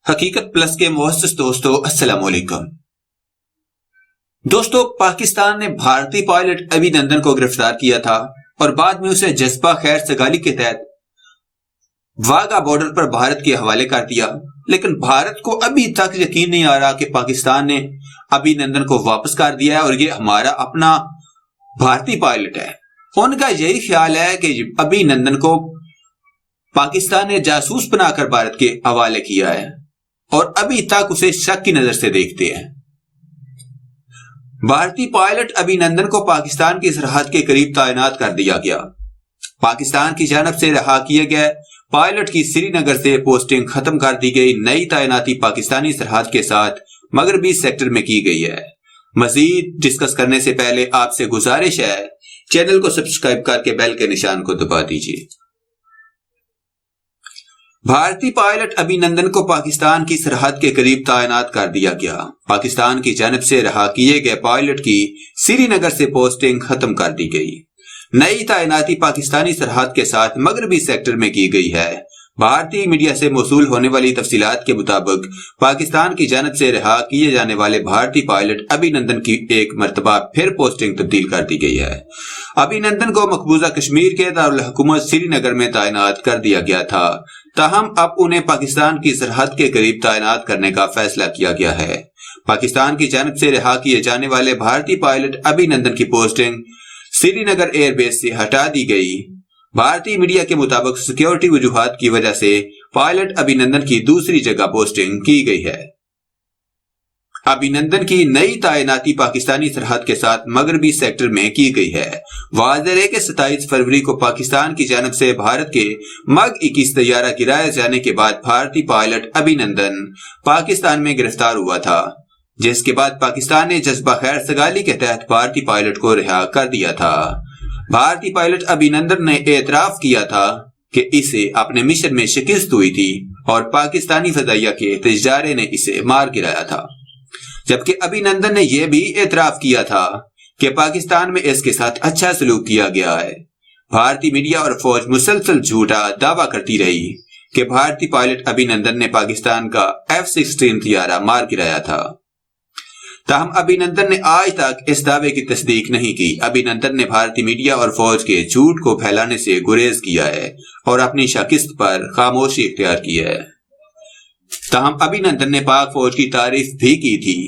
حقیقت پلس کے معزز دوستو السلام علیکم۔ دوستو، پاکستان نے بھارتی پائلٹ ابھی نندن کو گرفتار کیا تھا اور بعد میں اسے جذبہ خیر سگالی کے تحت واگا بارڈر پر بھارت کے حوالے کر دیا، لیکن بھارت کو ابھی تک یقین نہیں آ رہا کہ پاکستان نے ابھی نندن کو واپس کر دیا ہے اور یہ ہمارا اپنا بھارتی پائلٹ ہے۔ ان کا یہی خیال ہے کہ ابھی نندن کو پاکستان نے جاسوس بنا کر بھارت کے حوالے کیا ہے اور ابھی تک اسے شک کی نظر سے دیکھتے ہیں۔ بھارتی پائلٹ ابھی نندن کو پاکستان کی سرحد کے قریب تعینات کر دیا گیا۔ پاکستان کی جانب سے رہا کیے گئے پائلٹ کی سری نگر سے پوسٹنگ ختم کر دی گئی۔ نئی تعیناتی پاکستانی سرحد کے ساتھ مغربی سیکٹر میں کی گئی ہے۔ مزید ڈسکس کرنے سے پہلے آپ سے گزارش ہے چینل کو سبسکرائب کر کے بیل کے نشان کو دبا دیجیے۔ بھارتی پائلٹ ابھی نندن کو پاکستان کی سرحد کے قریب تعینات کر دیا گیا۔ پاکستان کی جانب سے رہا کیے گئے پائلٹ کی سری نگر سے پوسٹنگ ختم کر دی گئی۔ نئی تعیناتی پاکستانی سرحد کے ساتھ مغربی سیکٹر میں کی گئی ہے۔ بھارتی میڈیا سے موصول ہونے والی تفصیلات کے مطابق پاکستان کی جانب سے رہا کیے جانے والے بھارتی پائلٹ ابھی نندن کی ایک مرتبہ پھر پوسٹنگ تبدیل کر دی گئی ہے۔ ابھی نندن کو مقبوضہ کشمیر کے دارالحکومت سری نگر میں تعینات کر دیا گیا تھا، تاہم اب انہیں پاکستان کی سرحد کے قریب تعینات کرنے کا فیصلہ کیا گیا ہے۔ پاکستان کی جانب سے رہا کیے جانے والے بھارتی پائلٹ ابھی نندن کی پوسٹنگ سری نگر ایئر بیس سے ہٹا دی گئی۔ بھارتی میڈیا کے مطابق سیکیورٹی وجوہات کی وجہ سے پائلٹ ابھی نندن کی دوسری جگہ پوسٹنگ کی گئی ہے۔ ابھی نندن کی نئی تعیناتی پاکستانی سرحد کے ساتھ مغربی سیکٹر میں کی گئی ہے۔ واضح ہے کہ 27 فروری کو پاکستان کی جانب سے بھارت کے MiG-21 طیارہ گرائے جانے کے بعد بھارتی پائلٹ ابھی نندن پاکستان میں گرفتار ہوا تھا، جس کے بعد پاکستان نے جذبہ خیر سگالی کے تحت بھارتی پائلٹ کو رہا کر دیا تھا۔ بھارتی پائلٹ ابھی نندن نے اعتراف کیا تھا کہ اسے اپنے مشن میں شکست ہوئی تھی اور پاکستانی فضائیہ کے طیارے نے اسے مار گرایا تھا، جبکہ ابھی نندن نے یہ بھی اعتراف کیا تھا کہ پاکستان میں اس کے ساتھ اچھا سلوک کیا گیا ہے۔ بھارتی میڈیا اور فوج مسلسل جھوٹا دعویٰ کرتی رہی کہ بھارتی پائلٹ ابھی نندن نے پاکستان کا F-16 طیارہ مار گرایا تھا، تاہم ابھی نندن نے آج تک اس دعوے کی تصدیق نہیں کی۔ ابھی نندن نے بھارتی میڈیا اور فوج کے جھوٹ کو پھیلانے سے گریز کیا ہے اور اپنی شکست پر خاموشی اختیار کی ہے، تاہم ابھی نندن نے پاک فوج کی تعریف بھی کی تھی۔